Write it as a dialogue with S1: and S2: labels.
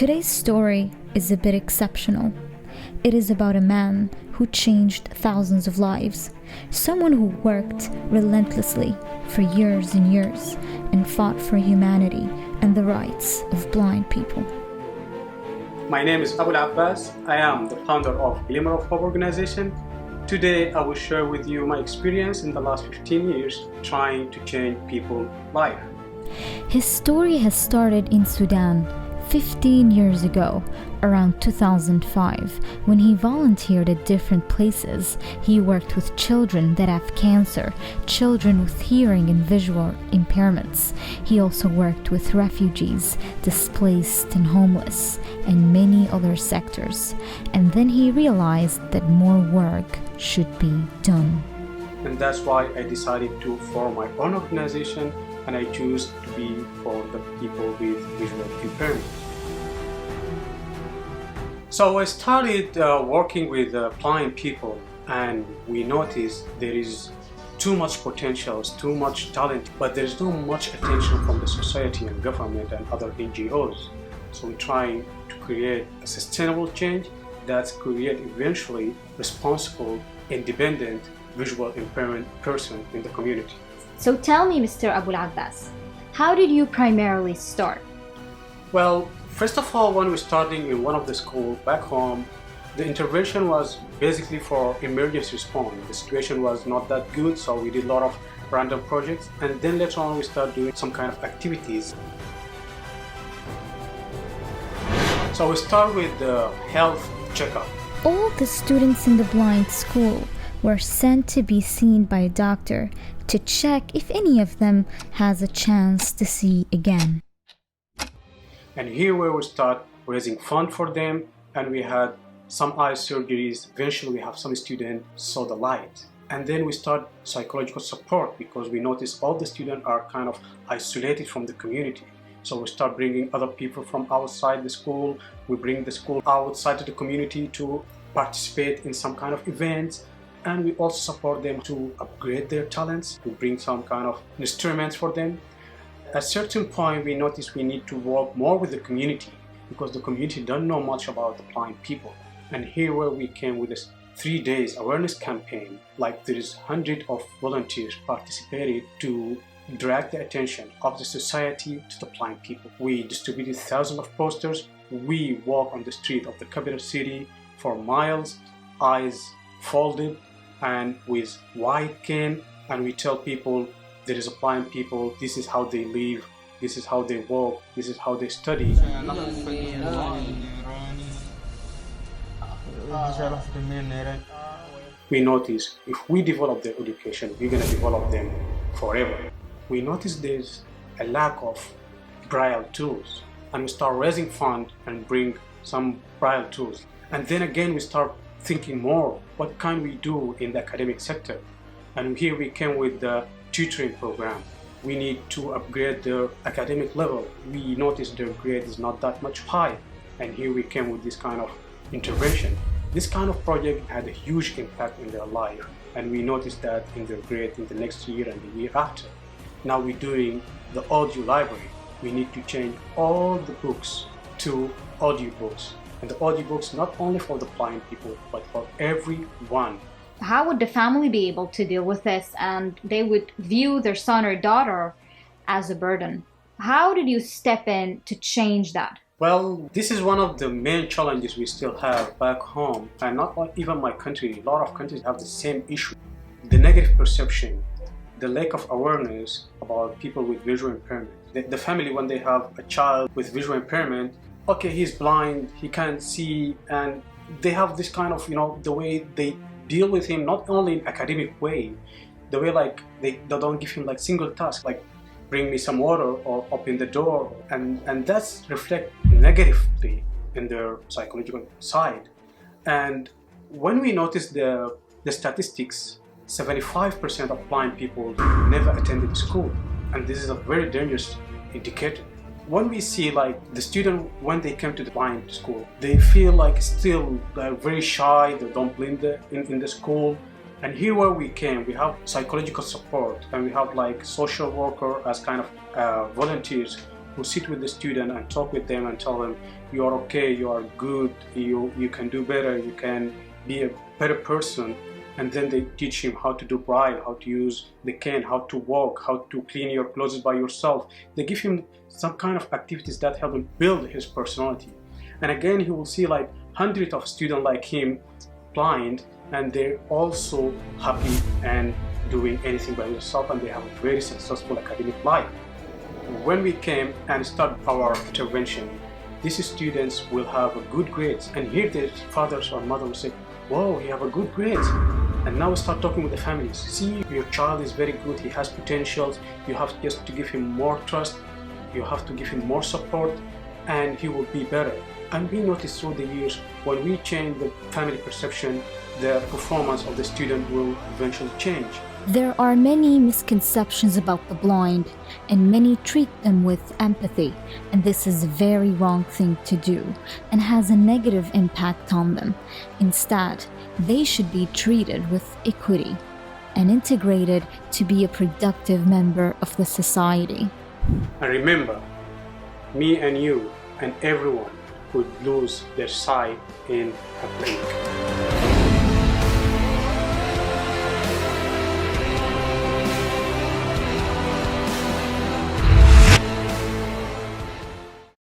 S1: Today's story is a bit exceptional. It is about a man who changed thousands of lives, someone who worked relentlessly for years and years and fought for humanity and the rights of blind people.
S2: My name is Abu Abbas. I am the founder of Glimmer of Hope organization. Today I will share with you my experience in the last 15 years trying to change people's life.
S1: His story has started in Sudan 15 years ago, around 2005, when he volunteered at different places. He worked with children that have cancer, children with hearing and visual impairments. He also worked with refugees, displaced and homeless, and many other sectors. And then he realized that more work should be done.
S2: And that's why I decided to form my own organization, and I choose to be for the people with visual impairment. So I started working with blind people, and we noticed there is too much potential, too much talent, but there's not much attention from the society and government and other NGOs. So we're trying to create a sustainable change that's create eventually responsible, independent visual impairment person in the community.
S3: So tell me, Mr. Abu Abbas, how did you primarily start?
S2: Well, first of all, when we were starting in one of the schools back home, the intervention was basically for emergency response. The situation was not that good, so we did a lot of random projects, and then later on we started doing some kind of activities. So we start with the health checkup.
S1: All the students in the blind school were sent to be seen by a doctor to check if any of them has a chance to see again.
S2: And here where we start raising funds for them, and we had some eye surgeries. Eventually we have some students saw the light. And then we start psychological support because we notice all the students are kind of isolated from the community. So we start bringing other people from outside the school. We bring the school outside to the community to participate in some kind of events. And we also support them to upgrade their talents, to bring some kind of instruments for them. At a certain point, we noticed we need to work more with the community because the community don't know much about the blind people. And here where we came with this 3 days awareness campaign, like there is hundreds of volunteers participated to direct the attention of the society to the blind people. We distributed thousands of posters. We walk on the street of the capital city for miles, eyes folded and with white cane, and we tell people there is a blind people, this is how they live, this is how they walk, this is how they study. We notice if we develop their education, we're going to develop them forever. We notice there's a lack of braille tools, and we start raising funds and bring some braille tools. And then again we start thinking more, what can we do in the academic sector? And here we came with the tutoring program. We need to upgrade their academic level. We noticed their grade is not that much high, and here we came with this kind of intervention. This kind of project had a huge impact in their life, and we noticed that in their grade in the next year and the year after. Now we're doing the audio library. We need to change all the books to audiobooks. And the audiobooks not only for the blind people, but for everyone.
S3: How would the family be able to deal with this, and they would view their son or daughter as a burden? How did you step in to change that?
S2: Well, this is one of the main challenges we still have back home, and not even my country. A lot of countries have the same issue. The negative perception, the lack of awareness about people with visual impairment. The family, when they have a child with visual impairment, okay, he's blind, he can't see, and they have this kind of, the way they deal with him, not only in academic way, the way like they don't give him like single task, like bring me some water or open the door, and that's reflect negatively in their psychological side. And when we notice the statistics, 75% of blind people never attended school, and this is a very dangerous indicator. When we see like the student, when they come to the blind school, they feel like still very shy, they don't blend in the school. And here where we came, we have psychological support, and we have like social worker as kind of volunteers will sit with the student and talk with them and tell them, you are okay, you are good, you can do better, you can be a better person. And then they teach him how to do braille, how to use the cane, how to walk, how to clean your clothes by yourself. They give him some kind of activities that help him build his personality. And again, he will see like hundreds of students like him blind, and they're also happy and doing anything by themselves, and they have a very successful academic life. When we came and started our intervention, these students will have a good grades, and here their fathers or mother will say, whoa, you have a good grades. And now we start talking with the families. See, your child is very good, he has potentials, you have just to give him more trust, you have to give him more support, and he will be better. And we noticed through the years, when we change the family perception, the performance of the student will eventually change.
S1: There are many misconceptions about the blind, and many treat them with empathy, and this is a very wrong thing to do and has a negative impact on them. Instead, they should be treated with equity and integrated to be a productive member of the society.
S2: And remember, me and you and everyone could lose their sight in a blink.